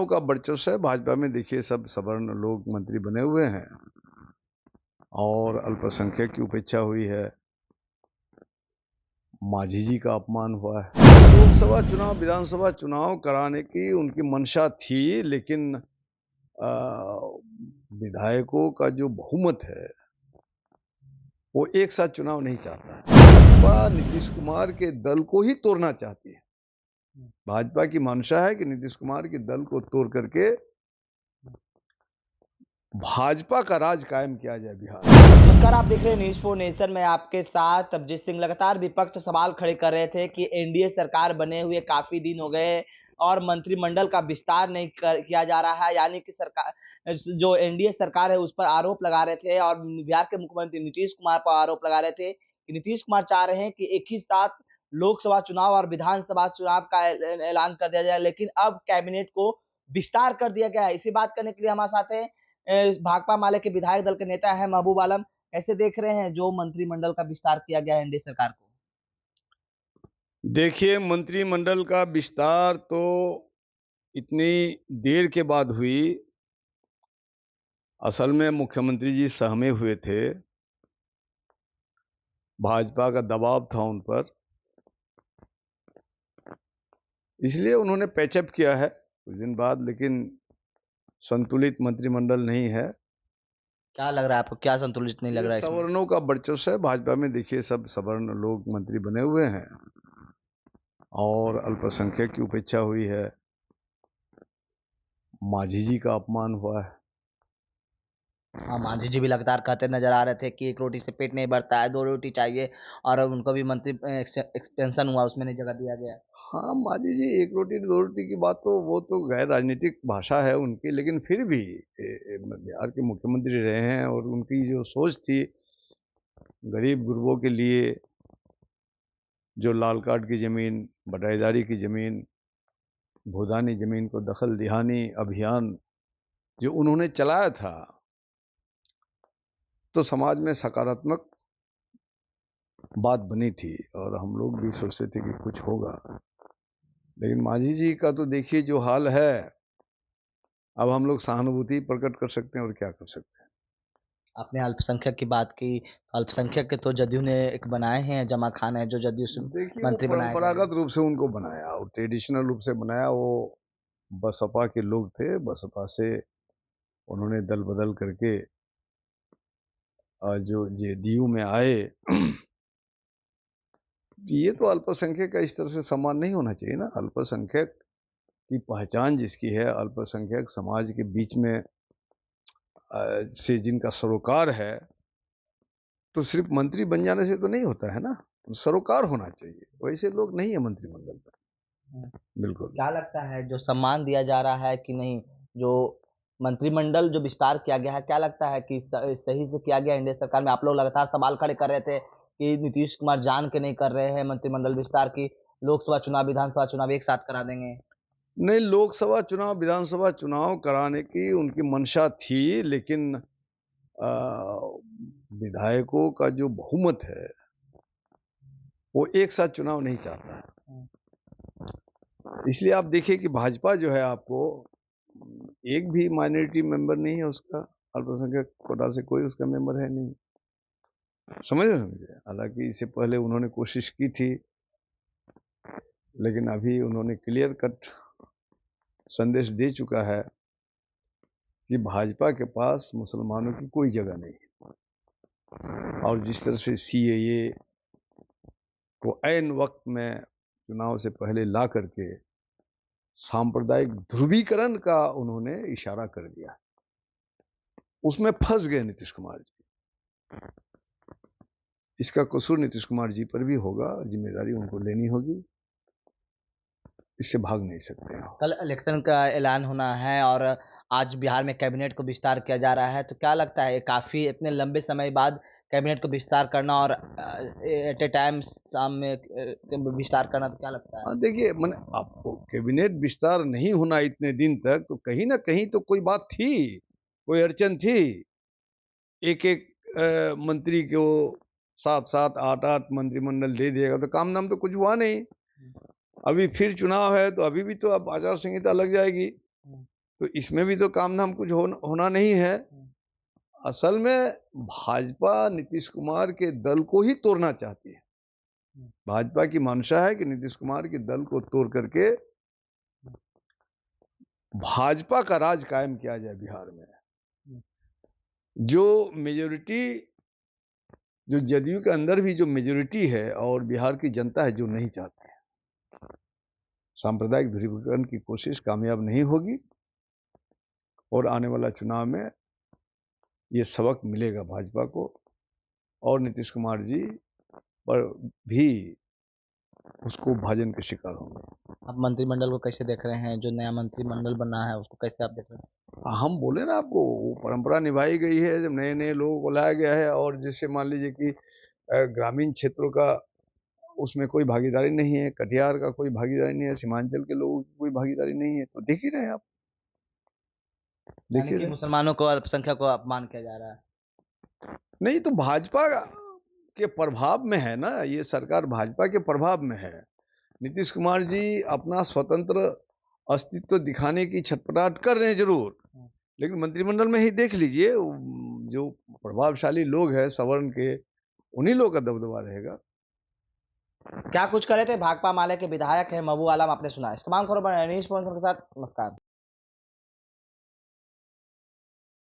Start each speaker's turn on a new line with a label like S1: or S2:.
S1: सवर्णों का वर्चस्व है भाजपा में। देखिए, सब सवर्ण लोग मंत्री बने हुए हैं और अल्पसंख्यक की उपेक्षा हुई है। माझी जी का अपमान हुआ है। लोकसभा चुनाव, विधानसभा चुनाव कराने की उनकी मंशा थी, लेकिन विधायकों का जो बहुमत है वो एक साथ चुनाव नहीं चाहता है। भाजपा नीतीश कुमार के दल को ही तोड़ना चाहती है। भाजपा की मंशा है कि नीतीश कुमार के दल को तोड़ करके भाजपा का राज कायम किया जाए बिहार में।
S2: नमस्कार, आप देख रहे हैं न्यूज़ 4 नेशन में आपके साथ अभिजीत सिंह। लगातार विपक्ष सवाल खड़े कर रहे थे कि एनडीए सरकार बने हुए काफी दिन हो गए और मंत्रिमंडल का विस्तार नहीं किया जा रहा है। यानी कि सरकार, जो एनडीए सरकार है उस पर आरोप लगा रहे थे और बिहार के मुख्यमंत्री नीतीश कुमार पर आरोप लगा रहे थे कि नीतीश कुमार चाह रहे हैं कि एक ही साथ लोकसभा चुनाव और विधानसभा चुनाव का ऐलान कर दिया जाए, लेकिन अब कैबिनेट को विस्तार कर दिया गया है। इसी बात करने के लिए हमारे साथ है भाकपा माले के विधायक दल के नेता है महबूब आलम। कैसे देख रहे हैं जो मंत्रिमंडल का विस्तार किया गया है एनडीए सरकार को?
S1: देखिए, मंत्रिमंडल का विस्तार तो इतनी देर के बाद हुई। असल में मुख्यमंत्री जी सहमे हुए थे, भाजपा का दबाव था उन पर, इसलिए उन्होंने पैचअप किया है कुछ दिन बाद, लेकिन संतुलित मंत्रिमंडल नहीं है।
S2: क्या लग रहा है आपको, क्या संतुलित नहीं लग
S1: ये
S2: रहा है इसमें?
S1: सवर्णों का वर्चस्व है भाजपा में। देखिए, सब सवर्ण लोग मंत्री बने हुए हैं और अल्पसंख्यक की उपेक्षा हुई है। माझी जी का अपमान हुआ है।
S2: हाँ, मांझी जी भी लगातार कहते नजर आ रहे थे कि एक रोटी से पेट नहीं भरता है, 2 रोटी चाहिए, और उनको भी मंत्री एक्सपेंशन हुआ, उसमें नहीं जगह दिया गया।
S1: हाँ, माझी जी, एक रोटी दो रोटी की बात तो वो तो गैर राजनीतिक भाषा है उनकी, लेकिन फिर भी बिहार के मुख्यमंत्री रहे हैं और उनकी जो सोच थी गरीब गुरबों के लिए, जो लाल कार्ड की जमीन, बटाईदारी की जमीन, भूदानी जमीन को दखल दिहानी अभियान जो उन्होंने चलाया था, तो समाज में सकारात्मक बात बनी थी और हम लोग भी सोचते थे कि कुछ होगा। लेकिन माझी जी का तो देखिए जो हाल है, अब हम लोग सहानुभूति प्रकट कर सकते हैं और क्या कर सकते हैं।
S2: आपने अल्पसंख्यक की बात की, तो अल्पसंख्यक के तो जदयू ने एक बनाए हैं, जमा खान है जो जदयू से
S1: देखिए, वो
S2: मंत्री बनाए गए हैं।
S1: परंपरागत रूप से उनको बनाया और ट्रेडिशनल रूप से बनाया। वो बसपा के लोग थे, बसपा से उन्होंने दल बदल करके जो जेडीयू में आए। ये तो अल्पसंख्यक का इस तरह से सम्मान नहीं होना चाहिए ना। अल्पसंख्यक की पहचान जिसकी है, अल्पसंख्यक समाज के बीच में से जिनका सरोकार है, तो सिर्फ मंत्री बन जाने से तो नहीं होता है ना, सरोकार होना चाहिए। वैसे लोग नहीं है मंत्रिमंडल पर। बिल्कुल।
S2: क्या लगता है जो सम्मान दिया जा रहा है कि नहीं, जो मंत्रिमंडल जो विस्तार किया गया है, क्या लगता है कि सही से किया गया एनडीए सरकार में? आप लोग लगातार सवाल खड़े कर रहे थे कि नीतीश कुमार जान के नहीं कर रहे हैं मंत्रिमंडल विस्तार की, लोकसभा चुनाव विधानसभा चुनाव एक साथ करा देंगे।
S1: नहीं, लोकसभा चुनाव, विधानसभा चुनाव कराने की उनकी मंशा थी, लेकिन विधायकों का जो बहुमत है वो एक साथ चुनाव नहीं चाहता है। इसलिए आप देखिए कि भाजपा जो है, आपको एक भी माइनॉरिटी मेंबर नहीं है उसका, अल्पसंख्यक कोटा से कोई उसका मेंबर है नहीं। समझ रहे हैं मुझे? हालांकि इससे पहले उन्होंने कोशिश की थी, लेकिन अभी उन्होंने क्लियर कट संदेश दे चुका है कि भाजपा के पास मुसलमानों की कोई जगह नहीं है। और जिस तरह से सीएए को ऐन वक्त में चुनाव से पहले ला करके सांप्रदायिक ध्रुवीकरण का उन्होंने इशारा कर दिया, उसमें फंस गए नीतीश कुमार जी। इसका कसूर नीतीश कुमार जी पर भी होगा, जिम्मेदारी उनको लेनी होगी, इससे भाग नहीं सकते हैं।
S2: कल इलेक्शन का ऐलान होना है और आज बिहार में कैबिनेट को विस्तार किया जा रहा है, तो क्या लगता है काफी इतने लंबे समय बाद कैबिनेट को विस्तार करना और एट ए टाइम शाम में विस्तार करना, तो क्या लगता है?
S1: हाँ, देखिए, मैंने आपको कैबिनेट विस्तार नहीं होना इतने दिन तक, तो कहीं ना कहीं तो कोई बात थी, कोई अड़चन थी। एक एक मंत्री को 7-7, 8-8 मंत्रिमंडल दे दिएगा तो काम नाम तो कुछ हुआ नहीं। अभी फिर चुनाव है तो अभी भी तो अब आचार संहिता लग जाएगी। तो इसमें भी तो काम धाम कुछ होना नहीं है। असल में भाजपा नीतीश कुमार के दल को ही तोड़ना चाहती है। भाजपा की मंशा है कि नीतीश कुमार के दल को तोड़ करके भाजपा का राज कायम किया जाए बिहार में। जो मेजोरिटी, जो जदयू के अंदर भी जो मेजोरिटी है और बिहार की जनता है जो नहीं चाहती है, सांप्रदायिक ध्रुवीकरण की कोशिश कामयाब नहीं होगी और आने वाला चुनाव में ये सबक मिलेगा भाजपा को और नीतीश कुमार जी पर भी उसको भाजन के शिकार होंगे।
S2: आप मंत्रिमंडल को कैसे देख रहे हैं? जो नया मंत्रिमंडल बना है उसको कैसे आप देख रहे हैं?
S1: हम बोले ना आपको, वो परंपरा निभाई गई है जब नए नए लोगों को लाया गया है और जैसे मान लीजिए कि ग्रामीण क्षेत्रों का उसमें कोई भागीदारी नहीं है, कटिहार का कोई भागीदारी नहीं है, सीमांचल के लोगों की कोई भागीदारी नहीं है, तो देख ही रहे हैं आप, देख
S2: यानी
S1: ही
S2: कि
S1: रहे हैं।
S2: मुसलमानों को, अल्पसंख्यक को अपमान किया जा रहा है।
S1: नहीं तो भाजपा के प्रभाव में है ना, ये सरकार भाजपा के प्रभाव में है। नीतीश कुमार जी अपना स्वतंत्र अस्तित्व दिखाने की छटपटाहट कर रहे हैं जरूर, लेकिन मंत्रिमंडल में ही देख लीजिए जो प्रभावशाली लोग हैं सवर्ण के, उन्हीं लोगों का दबदबा रहेगा।
S2: क्या कुछ करे थे? भाकपा माले के विधायक है महबूब आलम, आपने सुना है। इस तमाम खबरों पर न्यूज़ पॉइंट के साथ नमस्कार।